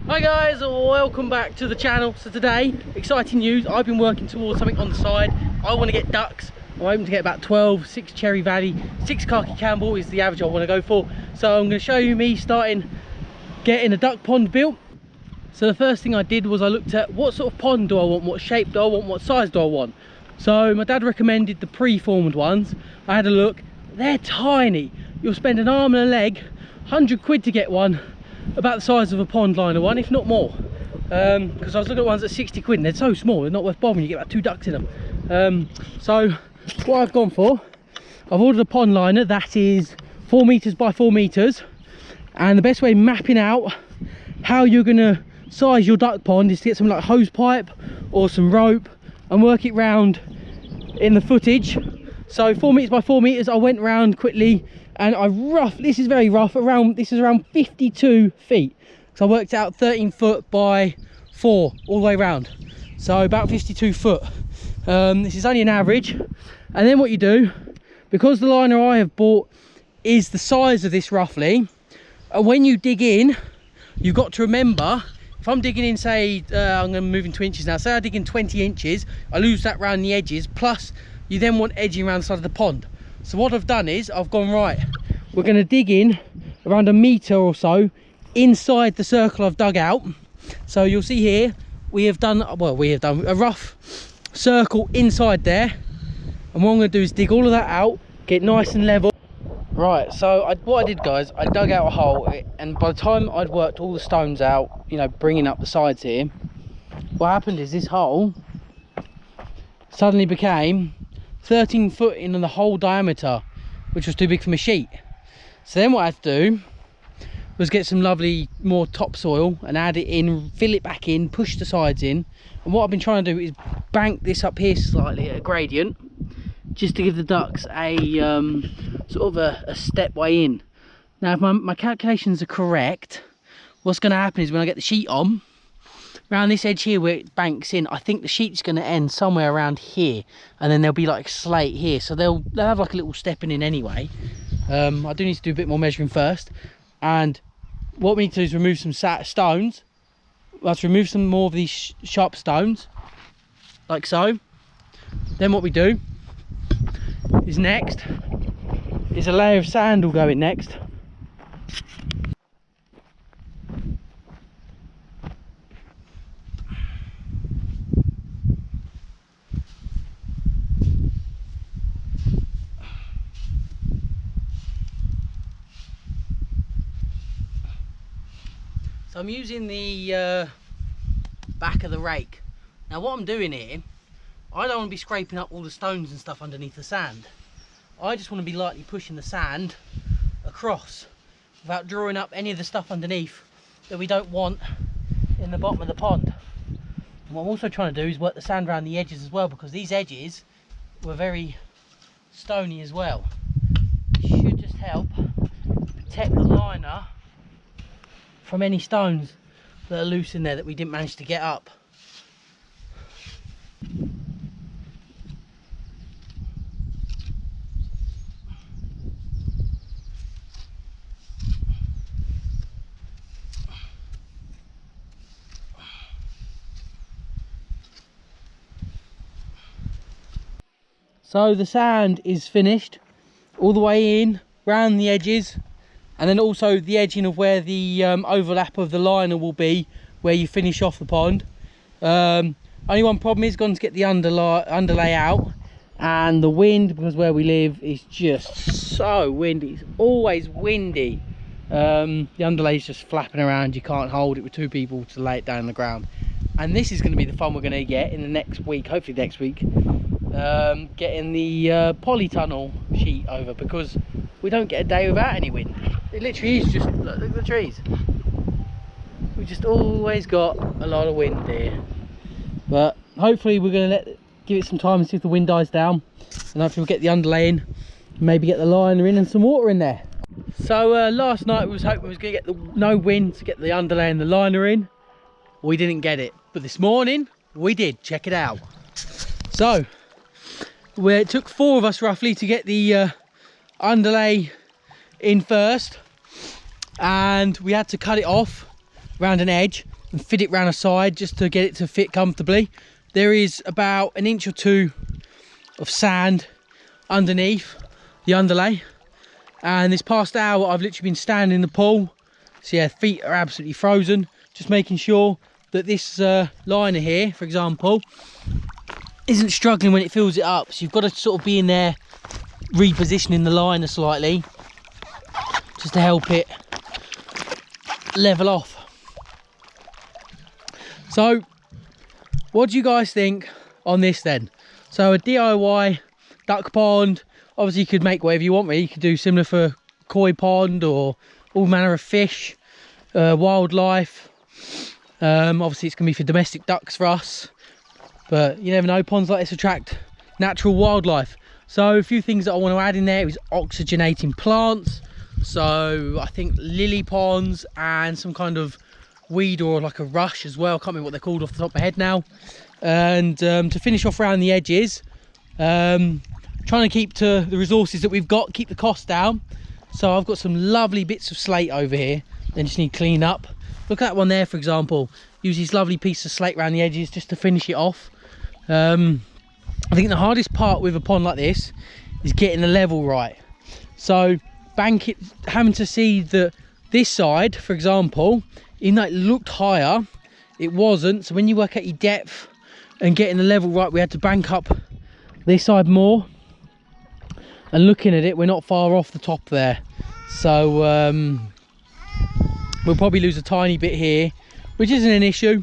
Hi guys, welcome back to the channel. So today, exciting news. I've been working towards something on the side. I want to get ducks. I'm hoping to get about 12, 6 Cherry Valley, 6 Khaki Campbell is the average I want to go for. So I'm going to show you me starting getting a duck pond built. So the first thing I did was I looked at what sort of pond do I want, what shape do I want, what size do I want. So my dad recommended the pre-formed ones. I had a look. They're tiny. You'll spend an arm and a leg, 100 quid to get one about the size of a pond liner one, if not more, because I was looking at ones at 60 quid and they're so small they're not worth bothering. You get about 2 ducks in them. So what I've gone for, I've ordered a pond liner that is 4 meters by 4 meters, and the best way of mapping out how you're going to size your duck pond is to get some like hose pipe or some rope and work it round in the footage. So 4 meters by 4 meters, I went round quickly and this is very rough, this is around 52 feet. So I worked out 13 foot by 4 all the way around. So about 52 foot. This is only an average. And then what you do, because the liner I have bought is the size of this roughly, when you dig in, you've got to remember, if I'm digging in, say, I'm going to move into inches now, say I dig in 20 inches, I lose that around the edges, plus you then want edging around the side of the pond. So what I've done is I've gone, right, we're going to dig in around 1 meter or so inside the circle I've dug out. So you'll see here we have done a rough circle inside there, and what I'm going to do is dig all of that out, get nice and level. Right, so what I did, guys, I dug out a hole, and by the time I'd worked all the stones out, you know, bringing up the sides here, what happened is this hole suddenly became 13 foot in the whole diameter, which was too big for my sheet. So then what I had to do was get some lovely more topsoil and add it in, fill it back in, push the sides in. And what I've been trying to do is bank this up here slightly at a gradient, just to give the ducks a sort of a step way in. Now if my calculations are correct, what's going to happen is when I get the sheet on, around this edge here where it banks in, I think the sheet's going to end somewhere around here, and then there'll be like slate here, so they'll have like a little stepping in anyway. I do need to do a bit more measuring first, and what we need to do is remove some stones. Let's remove some more of these sharp stones, like so. Then what we do is next is a layer of sand will go in next. So I'm using the back of the rake. Now what I'm doing here, I don't want to be scraping up all the stones and stuff underneath the sand. I just want to be lightly pushing the sand across without drawing up any of the stuff underneath that we don't want in the bottom of the pond. And what I'm also trying to do is work the sand around the edges as well, because these edges were very stony as well. It should just help protect the liner from any stones that are loose in there that we didn't manage to get up. So the sand is finished all the way in, round the edges, and then also the edging of where the overlap of the liner will be, where you finish off the pond. Only one problem is going to get the underlay out, and the wind, because where we live is just so windy. It's always windy. The underlay is just flapping around. You can't hold it with 2 people to lay it down on the ground. And this is going to be the fun we're going to get in the next week, hopefully next week, getting the polytunnel sheet over, because we don't get a day without any wind. It literally is just, look at the trees. We just always got a lot of wind here. But hopefully we're going to let give it some time and see if the wind dies down, and hopefully we'll get the underlay in, maybe get the liner in and some water in there. So last night we was hoping we was going to get no wind to get the underlay and the liner in. We didn't get it, but this morning we did. Check it out. So it took 4 of us roughly to get the underlay in first, and we had to cut it off around an edge and fit it round a side just to get it to fit comfortably. There is about 1 inch or 2 of sand underneath the underlay, and this past hour I've literally been standing in the pool, so yeah, feet are absolutely frozen, just making sure that this liner here, for example, isn't struggling when it fills it up. So you've got to sort of be in there repositioning the liner slightly just to help it level off. So what do you guys think on this then? So a DIY duck pond, obviously you could make whatever you want really. You could do similar for koi pond or all manner of fish, wildlife. Obviously it's going to be for domestic ducks for us, but you never know, ponds like this attract natural wildlife. So a few things that I want to add in there is oxygenating plants. So I think lily ponds and some kind of weed or like a rush as well. I can't remember what they're called off the top of my head now. And to finish off around the edges, trying to keep to the resources that we've got, keep the cost down. So I've got some lovely bits of slate over here, they just need clean up. Look at that one there, for example. Use these lovely pieces of slate around the edges just to finish it off. I think the hardest part with a pond like this is getting the level right. So bank it, having to see that this side, for example, even though it looked higher, it wasn't. So when you work out your depth and getting the level right, we had to bank up this side more. And looking at it, we're not far off the top there. So we'll probably lose a tiny bit here, which isn't an issue.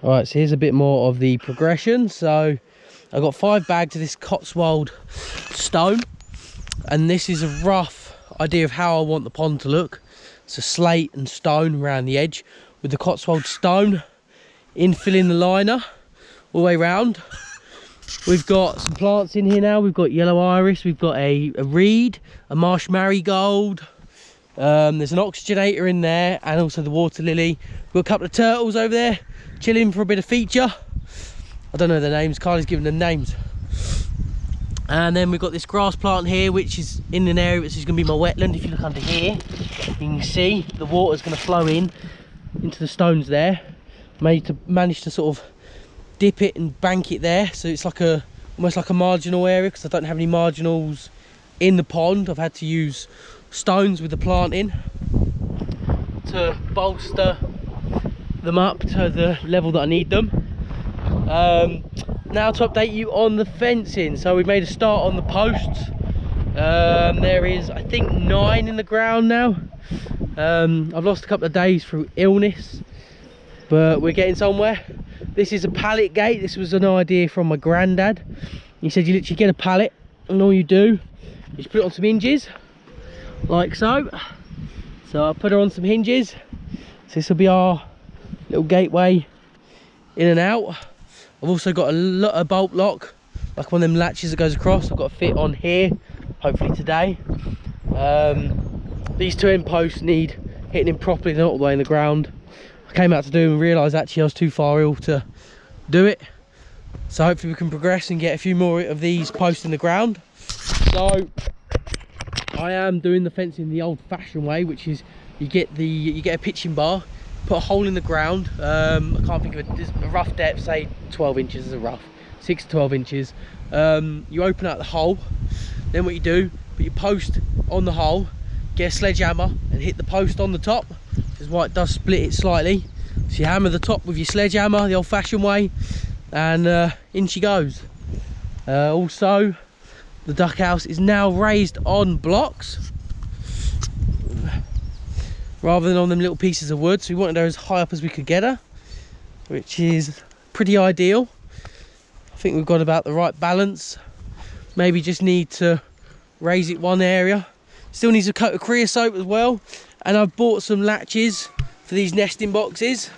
All right, so here's a bit more of the progression. So I've got 5 bags of this Cotswold stone, and this is a rough idea of how I want the pond to look. It's a slate and stone around the edge with the Cotswold stone infilling the liner all the way around. We've got some plants in here now. We've got yellow iris, we've got a reed, a marsh marigold, there's an oxygenator in there, and also the water lily. We've got a couple of turtles over there chilling for a bit of feature. I don't know their names, Carly's given them names. And then we've got this grass plant here, which is in an area which is going to be my wetland. If you look under here, you can see the water's going to flow in into the stones there. Managed to sort of dip it and bank it there, so it's like almost like a marginal area, because I don't have any marginals in the pond. I've had to use stones with the planting to bolster them up to the level that I need them. Now to update you on the fencing. So we've made a start on the posts. There is, I think, 9 in the ground now. I've lost a couple of days through illness, but we're getting somewhere. This is a pallet gate. This was an idea from my granddad. He said you literally get a pallet, and all you do is put it on some hinges like so. So I'll put her on some hinges. So this will be our little gateway in and out. I've also got a bolt lock, like one of them latches that goes across. I've got to fit on here, hopefully today. These 2 end posts need hitting in properly, they're not all the way in the ground. I came out to do them and realised actually I was too far ill to do it. So hopefully we can progress and get a few more of these posts in the ground. So I am doing the fencing the old fashioned way, which is you get a pitching bar, put a hole in the ground. I can't think of a rough depth, say 12 inches is a rough, 6 to 12 inches. You open out the hole, then what you do, put your post on the hole, get a sledgehammer and hit the post on the top. This is why it does split it slightly. So you hammer the top with your sledgehammer the old fashioned way, and in she goes. Also, the duck house is now raised on blocks rather than on them little pieces of wood. So we wanted her as high up as we could get her, which is pretty ideal. I think we've got about the right balance. Maybe just need to raise it one area. Still needs a coat of creosote as well. And I've bought some latches for these nesting boxes.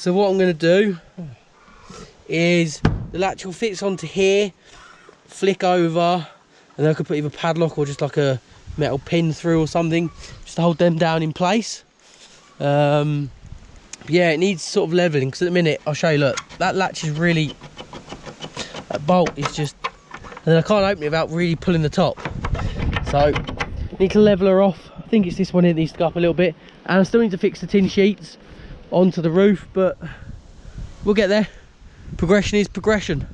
So what I'm going to do is the latch will fits onto here, flick over, and then I could put either padlock or just like a metal pin through or something, just to hold them down in place. Yeah, it needs sort of leveling, because at the minute, I'll show you, look, that latch is really, that bolt is just, and then I can't open it without really pulling the top. So, need to level her off. I think it's this one here that needs to go up a little bit, and I still need to fix the tin sheets onto the roof, but we'll get there. Progression is progression.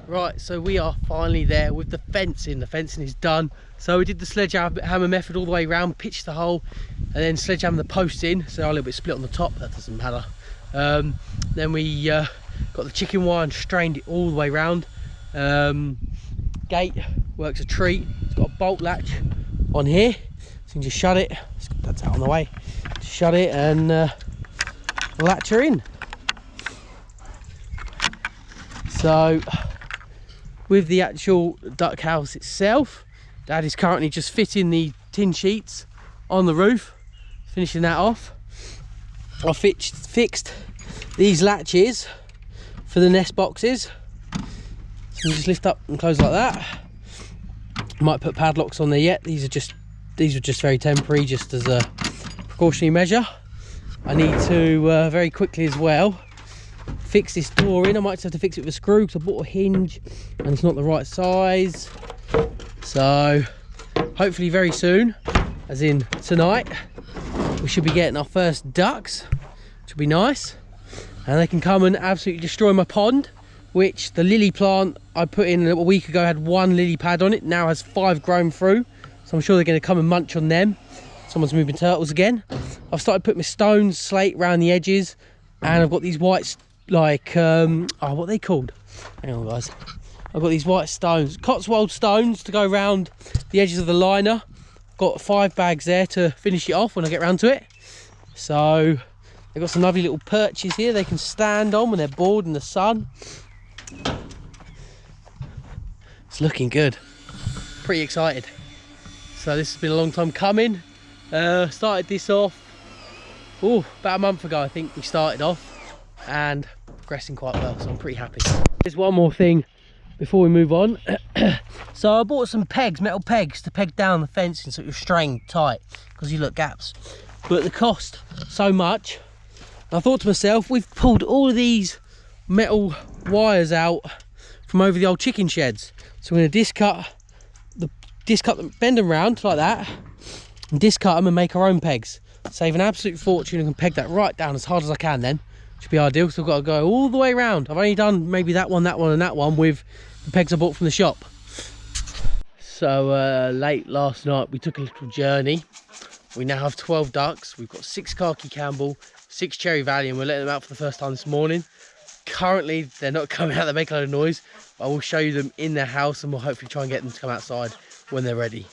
Right, so we are finally there with the fencing. The fencing is done. So we did the sledgehammer method all the way around, pitched the hole, and then sledgehammer the posts in. So they're a little bit split on the top, that doesn't matter. Then we got the chicken wire and strained it all the way around. Gate works a treat. It's got a bolt latch on here, so you can just shut it. That's out on the way. Just shut it and latch her in. So with the actual duck house itself, Dad is currently just fitting the tin sheets on the roof, finishing that off. I fixed these latches for the nest boxes, so you just lift up and close like that. Might put padlocks on there yet. These are just very temporary, just as a precautionary measure. I need to very quickly as well fix this door in. I might have to fix it with a screw because I bought a hinge and it's not the right size. So hopefully very soon, as in tonight, we should be getting our first ducks, which will be nice. And they can come and absolutely destroy my pond, which the lily plant I put in a week ago had 1 lily pad on it, now has 5 grown through. So I'm sure they're going to come and munch on them. Someone's moving turtles again. I've started putting my stones, slate around the edges, and I've got these white, like, oh, what are they called? Hang on, guys. I've got these white stones, Cotswold stones, to go around the edges of the liner. Got 5 bags there to finish it off when I get round to it. So they've got some lovely little perches here they can stand on when they're bored in the sun. It's looking good. Pretty excited. So this has been a long time coming. Started this off about a month ago, I think we started off, and progressing quite well, so I'm pretty happy. There's one more thing before we move on. So I bought some pegs, metal pegs, to peg down the fencing so it was strained tight, because you look gaps, but the cost so much. I thought to myself, we've pulled all of these metal wires out from over the old chicken sheds, so we're going to discut them, bend them round like that, and discut them and make our own pegs. Save an absolute fortune and can peg that right down as hard as I can then. Should be ideal, so I've got to go all the way around. I've only done maybe that one and that one with the pegs I bought from the shop. So late last night we took a little journey. We now have 12 ducks. We've got 6 khaki Campbell, 6 Cherry Valley, and we're letting them out for the first time this morning. Currently they're not coming out, they make a lot of noise. I will show you them in their house and we'll hopefully try and get them to come outside when they're ready.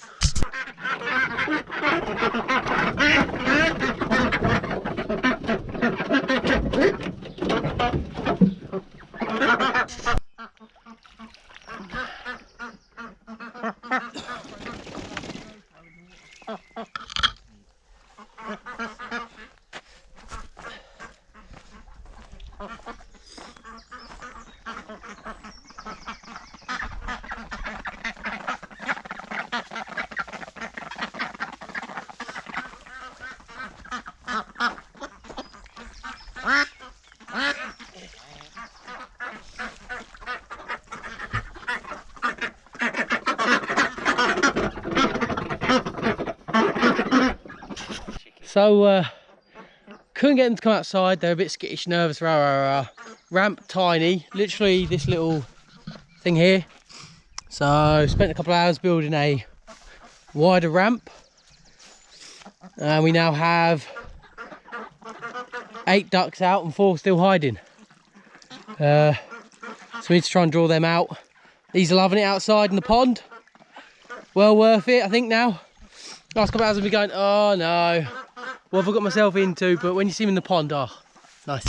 So couldn't get them to come outside. They're a bit skittish, nervous, rah, rah, rah. Ramp tiny, literally this little thing here. So spent a couple of hours building a wider ramp, and we now have 8 ducks out and 4 still hiding. So So we need to try and draw them out. These are loving it outside in the pond. Well worth it, I think now. Last couple of hours I've been going, oh no, what have I got myself into? But when you see them in the pond, oh, nice.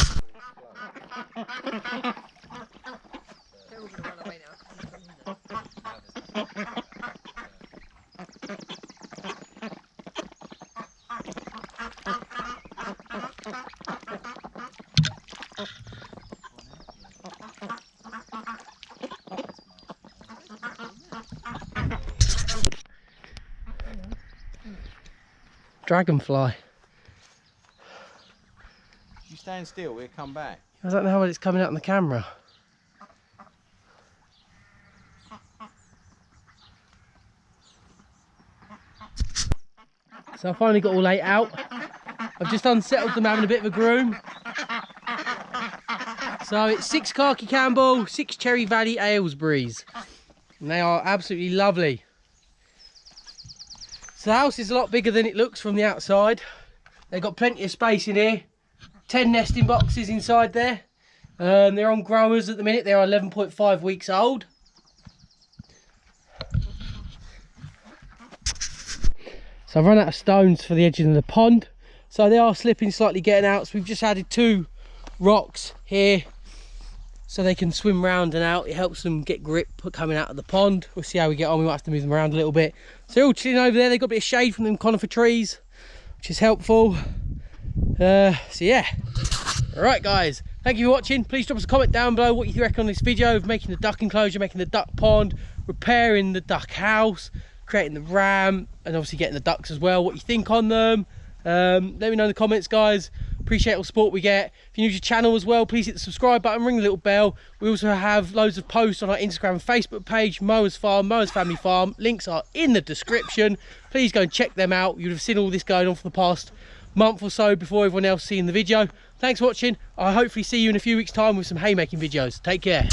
Dragonfly. You stand still, we'll come back. I don't know how it's coming out on the camera. So I finally got all 8 out. I've just unsettled them, having a bit of a groom. So it's 6 Khaki Campbell, 6 Cherry Valley Aylesbury's. And they are absolutely lovely. So the house is a lot bigger than it looks from the outside. They've got plenty of space in here. 10 nesting boxes inside there. They're on growers at the minute. They're 11.5 weeks old. So I've run out of stones for the edges of the pond. So they are slipping slightly getting out. So we've just added 2 rocks here so they can swim round and out. It helps them get grip coming out of the pond. We'll see how we get on. We might have to move them around a little bit. So they're all chilling over there. They've got a bit of shade from them conifer trees, which is helpful. So yeah. Alright guys, thank you for watching. Please drop us a comment down below what you reckon on this video of making the duck enclosure, making the duck pond, repairing the duck house, creating the ram, and obviously getting the ducks as well. What you think on them. Let me know in the comments, guys. Appreciate all the support we get. If you're new to the channel as well, please hit the subscribe button, ring the little bell. We also have loads of posts on our Instagram and Facebook page, Mowers Farm, Mowers Family Farm. Links are in the description. Please go and check them out. You'd have seen all this going on for the past month or so before everyone else seeing the video. Thanks for watching. I'll hopefully see you in a few weeks time with some haymaking videos. Take care.